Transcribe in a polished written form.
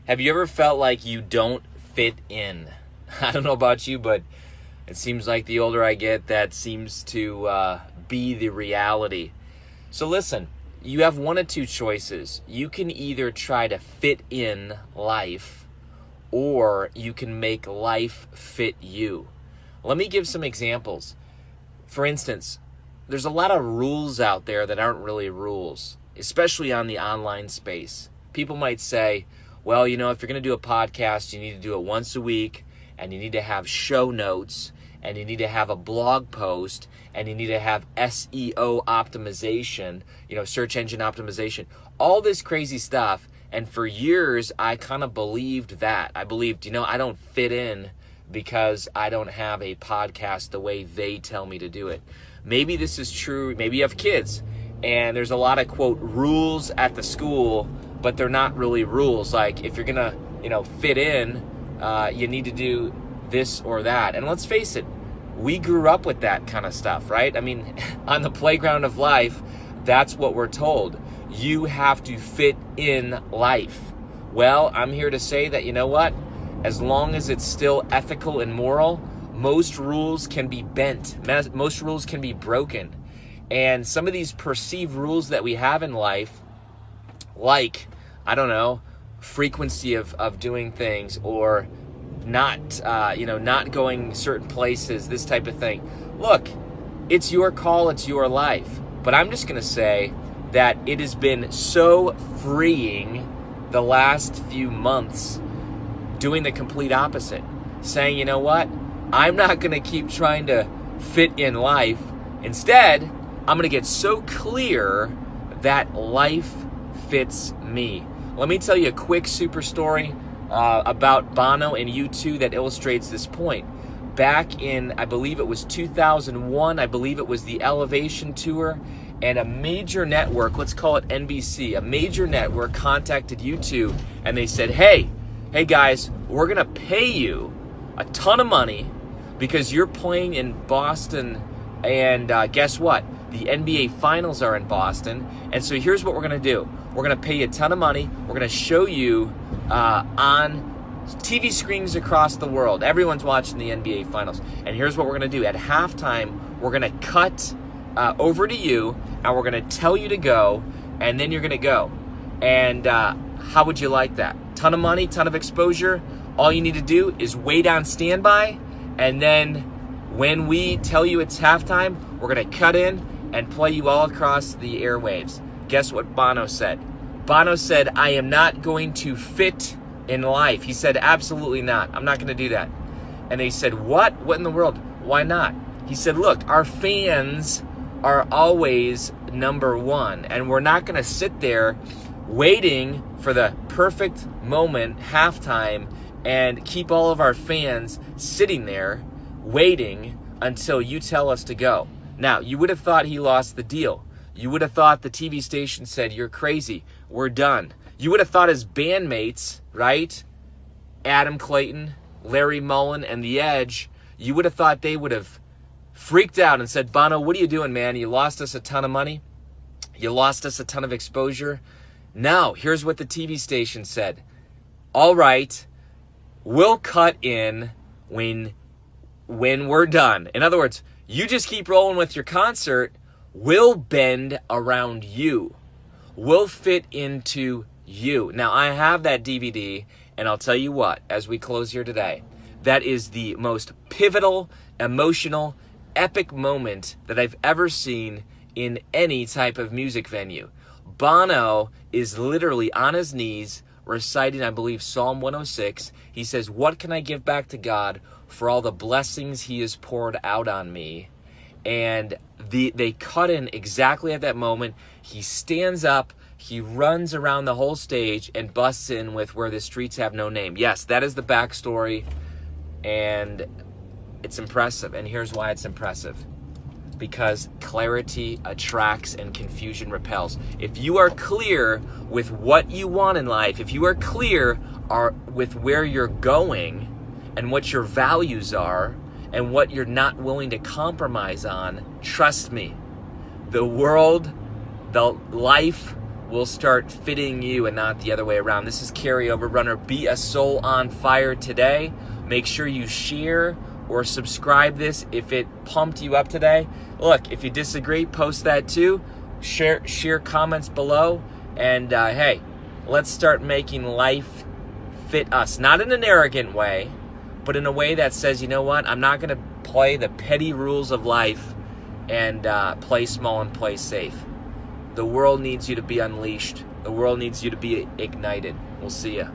Have you ever felt like you don't fit in? I don't know about you, but it seems like the older I get, that seems to be the reality. So listen, you have one of two choices. You can either try to fit in life, or you can make life fit you. Let me give some examples. For instance, there's a lot of rules out there that aren't really rules, especially on the online space. People might say, well, if you're going to do a podcast, you need to do it once a week, and you need to have show notes, and you need to have a blog post, and you need to have SEO optimization, search engine optimization, all this crazy stuff. And for years, I kind of believed that. I believed, I don't fit in because I don't have a podcast the way they tell me to do it. Maybe this is true. Maybe you have kids, and there's a lot of, quote, rules at the school, but they're not really rules. Like, if you're going to, fit in, you need to do this or that. And let's face it, we grew up with that kind of stuff, right? I mean, on the playground of life, that's what we're told. You have to fit in life. Well, I'm here to say that, as long as it's still ethical and moral, most rules can be bent. Most rules can be broken. And some of these perceived rules that we have in life, like, frequency of doing things, or not going certain places, this type of thing. Look, it's your call, it's your life. But I'm just going to say that it has been so freeing the last few months doing the complete opposite. Saying, I'm not going to keep trying to fit in life. Instead, I'm going to get so clear that life fits me. Let me tell you a quick super story about Bono and U2 that illustrates this point. Back in, I believe it was 2001, I believe it was the Elevation Tour, and a major network, let's call it NBC, a major network contacted U2, and they said, hey guys, we're going to pay you a ton of money because you're playing in Boston, and guess what? The NBA Finals are in Boston, and so here's what we're going to do. We're going to pay you a ton of money. We're going to show you on TV screens across the world. Everyone's watching the NBA Finals. And here's what we're going to do. At halftime, we're going to cut over to you, and we're going to tell you to go, and then you're going to go. And how would you like that? Ton of money, ton of exposure. All you need to do is wait on standby, and then when we tell you it's halftime, we're going to cut in and play you all across the airwaves. Guess what Bono said? Bono said, I am not going to fit in life. He said, absolutely not. I'm not going to do that. And they said, what? What in the world? Why not? He said, look, our fans are always number one, and we're not going to sit there waiting for the perfect moment, halftime, and keep all of our fans sitting there waiting until you tell us to go. Now, you would have thought he lost the deal. You would have thought the TV station said, you're crazy, we're done. You would have thought his bandmates, right? Adam Clayton, Larry Mullen, and The Edge, you would have thought they would have freaked out and said, Bono, what are you doing, man? You lost us a ton of money. You lost us a ton of exposure. Now, here's what the TV station said. All right, we'll cut in when we're done. In other words, you just keep rolling with your concert. We'll bend around you. We'll fit into you. Now, I have that DVD, and I'll tell you what, as we close here today, that is the most pivotal, emotional, epic moment that I've ever seen in any type of music venue. Bono is literally on his knees reciting, I believe, Psalm 106. He says, what can I give back to God for all the blessings he has poured out on me? And they cut in exactly at that moment. He stands up, he runs around the whole stage and busts in with Where the Streets Have No Name. Yes, that is the backstory, and it's impressive. And here's why it's impressive. Because clarity attracts and confusion repels. If you are clear with what you want in life, if you are clear with where you're going and what your values are and what you're not willing to compromise on, trust me, the world, the life, will start fitting you and not the other way around. This is Kary Oberbrunner. Be a soul on fire today. Make sure you share or subscribe this if it pumped you up today. Look, if you disagree, post that too. Share comments below. And hey, let's start making life fit us. Not in an arrogant way, but in a way that says, you know what, I'm not going to play the petty rules of life and play small and play safe. The world needs you to be unleashed. The world needs you to be ignited. We'll see ya.